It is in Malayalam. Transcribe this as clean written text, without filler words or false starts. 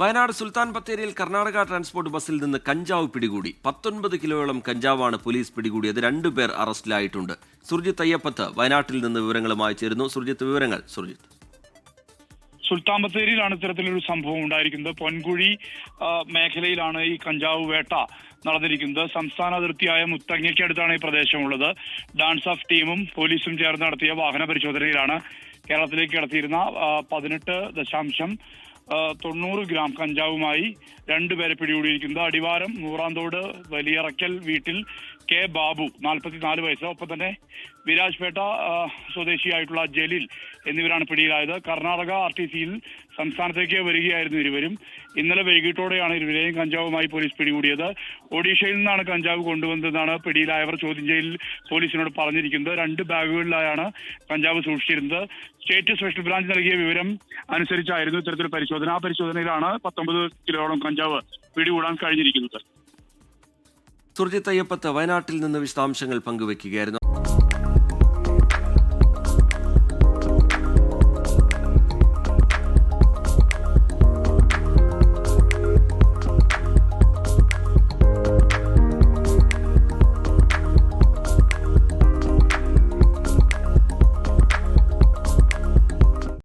വയനാട് സുൽത്താൻ ബത്തേരിയിൽ കർണാടക ട്രാൻസ്പോർട്ട് ബസ്സിൽ നിന്ന് കഞ്ചാവ് പിടികൂടി. 19 കിലോയോളം കഞ്ചാവാണ് പോലീസ് പിടികൂടിയത്. 2 പേർ അറസ്റ്റിലായിട്ടുണ്ട്. സുർജിത്ത് അയ്യപ്പത്ത് വയനാട്ടിൽ നിന്ന് വിവരങ്ങളുമായി ചേരുന്നു. സുർജിത്ത്, വിവരങ്ങൾ. സുർജിത്ത്. സുൽത്താൻ ബത്തേരിയിലാണ് ഇത്തരത്തിലൊരു സംഭവം ഉണ്ടായിരിക്കുന്നത്. പൊൻകുഴി മേഖലയിലാണ് ഈ കഞ്ചാവ് വേട്ട നടന്നിരിക്കുന്നത്. സംസ്ഥാന അതിർത്തിയായ മുത്തങ്ങയ്ക്കടുത്താണ് ഈ പ്രദേശമുള്ളത്. ഡാൻസ് ഓഫ് ടീമും പോലീസും ചേർന്ന് നടത്തിയ വാഹന പരിശോധനയിലാണ് കേരളത്തിലേക്ക് കടത്തിയിരുന്ന 18.90 ഗ്രാം കഞ്ചാവുമായി 2 പേരെ പിടികൂടിയിരിക്കുന്നത്. അടിവാരം നൂറാന്തോട് വലിയറക്കൽ വീട്ടിൽ കെ ബാബു 44 വയസ്സ്, ഒപ്പം തന്നെ വിരാജ്പേട്ട സ്വദേശിയായിട്ടുള്ള ജലീൽ എന്നിവരാണ് പിടിയിലായത്. കർണാടക RTCയിൽ സംസ്ഥാനത്തേക്ക് വരികയായിരുന്നു ഇരുവരും. ഇന്നലെ വൈകിട്ടോടെയാണ് ഇരുവരെയും കഞ്ചാവുമായി പോലീസ് പിടികൂടിയത്. ഒഡീഷയിൽ നിന്നാണ് കഞ്ചാവ് കൊണ്ടുവന്നതെന്നാണ് പിടിയിലായവർ ചോദ്യം ചെയ്യലിൽ പോലീസിനോട് പറഞ്ഞിരിക്കുന്നത്. 2 ബാഗുകളിലായാണ് കഞ്ചാവ് സൂക്ഷിച്ചിരുന്നത്. സ്റ്റേറ്റ് സ്പെഷ്യൽ ബ്രാഞ്ച് നൽകിയ വിവരം അനുസരിച്ചായിരുന്നു ഇത്തരത്തിൽ പരിശോധന. ആ പരിശോധനയിലാണ് 19 കിലോയോളം കഞ്ചാവ് പിടികൂടാൻ കഴിഞ്ഞിരിക്കുന്നത്. സുർജിത്ത് അയ്യപ്പത്ത് വയനാട്ടിൽ നിന്ന് വിശദാംശങ്ങൾ പങ്കുവയ്ക്കുകയായിരുന്നു.